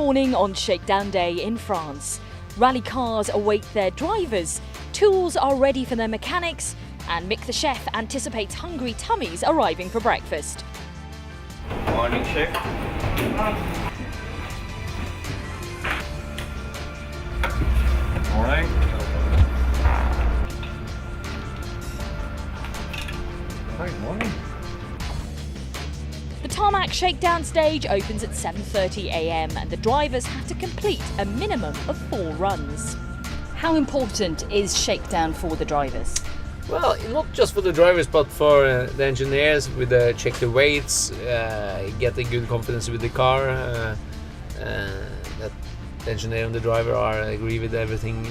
morning on Shakedown Day in France. Rally cars await their drivers, tools are ready for their mechanics, and Mick the chef anticipates hungry tummies arriving for breakfast. Morning, chef. Morning. Hi, morning. The tarmac shakedown stage opens at 7:30 a.m. and the drivers have to complete a minimum of 4 runs. How important is shakedown for the drivers? Well, not just for the drivers, but for the engineers. With check the weights, get a good confidence with the car. That the engineer and the driver agree with everything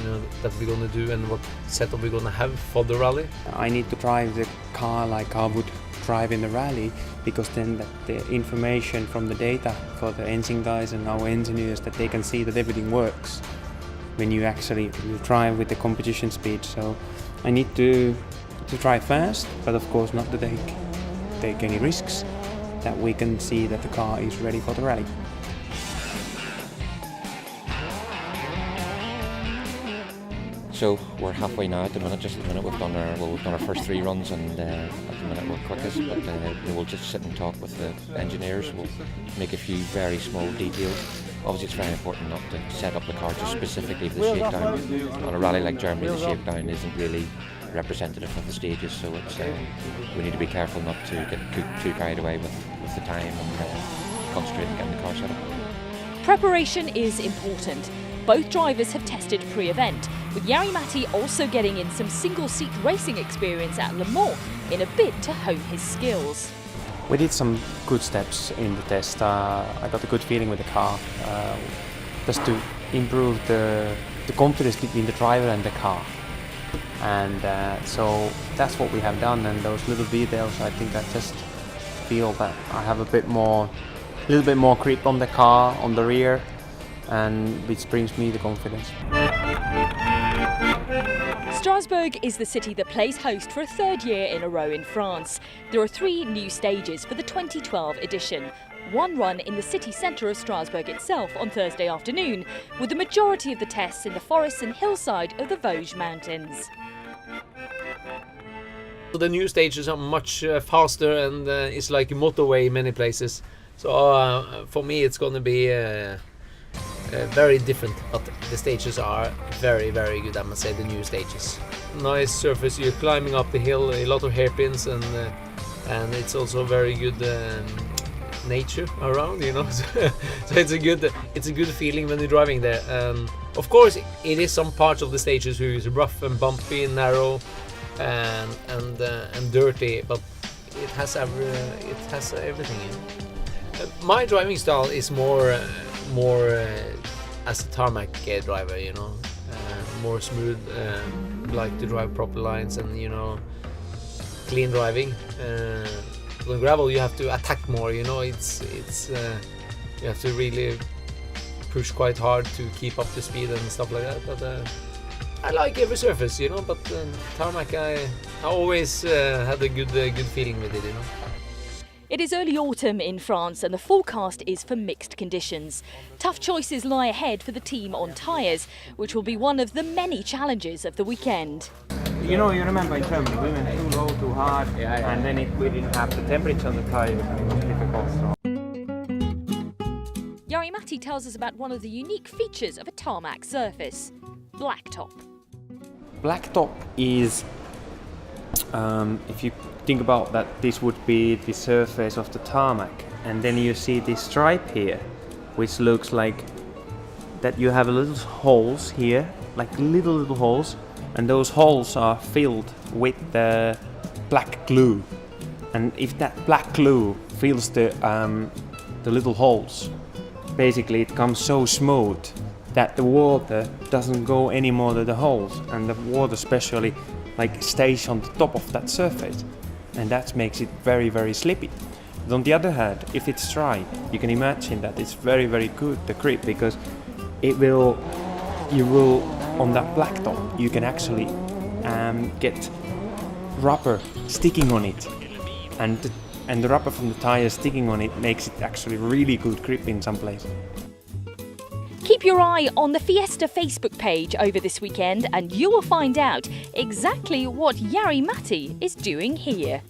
that we're gonna do and what setup we're gonna have for the rally. I need to drive the car like I would drive in the rally, because then the information from the data for the engine guys and our engineers, that they can see that everything works when you actually drive with the competition speed. So I need to drive fast, but of course not to take any risks, that we can see that the car is ready for the rally. So we're halfway now at the minute. Just at the minute we've done our first 3 runs, and at the minute we're quickest. But we'll just sit and talk with the engineers. We'll make a few very small details. Obviously, it's very important not to set up the car just specifically for the shakedown. On a rally like Germany, the shakedown isn't really representative of the stages, so it's we need to be careful not to get too carried away with the time and concentrate on getting the car set up. Preparation is important. Both drivers have tested pre-event, with Jari-Matti also getting in some single-seat racing experience at Le Mans in a bid to hone his skills. We did some good steps in the test. I got a good feeling with the car, just to improve the confidence between the driver and the car. And so that's what we have done, and those little details, I think I just feel that I have a little bit more grip on the car, on the rear, and which brings me the confidence. Strasbourg is the city that plays host for a 3rd year in a row in France. There are 3 new stages for the 2012 edition. 1 run in the city centre of Strasbourg itself on Thursday afternoon, with the majority of the tests in the forests and hillside of the Vosges Mountains. The new stages are much faster, and it's like a motorway in many places. So for me it's going to be very different, but the stages are very, very good, I must say, the new stages. Nice surface, you're climbing up the hill, a lot of hairpins, and it's also very good nature around, so it's a good feeling when you're driving there. Of course it is some parts of the stages who is rough and bumpy and narrow and dirty, but it has everything. My driving style is more as a tarmac driver, more smooth, like to drive proper lines and clean driving. On gravel you have to attack more, it's you have to really push quite hard to keep up the speed and stuff like that. But I like every surface, but tarmac I always had a good feeling with it, It is early autumn in France and the forecast is for mixed conditions. Tough choices lie ahead for the team on tyres, which will be one of the many challenges of the weekend. You remember in Germany, we went too low, too hard, and then we didn't have the temperature on the tires, and it was difficult. So. Jari-Matti tells us about one of the unique features of a tarmac surface: blacktop. Blacktop is, if you think about that, this would be the surface of the tarmac, and then you see this stripe here, which looks like that you have little holes here, like little holes, and those holes are filled with the black glue. And if that black glue fills the little holes, basically it comes so smooth that the water doesn't go any more to the holes, and the water especially stays on the top of that surface, and that makes it very, very slippy. But on the other hand, if it's dry, you can imagine that it's very, very good, the grip, because you will on that blacktop you can actually get rubber sticking on it, and the rubber from the tire sticking on it makes it actually really good grip in some places. Keep your eye on the Fiesta Facebook page over this weekend and you will find out exactly what Jari-Matti is doing here.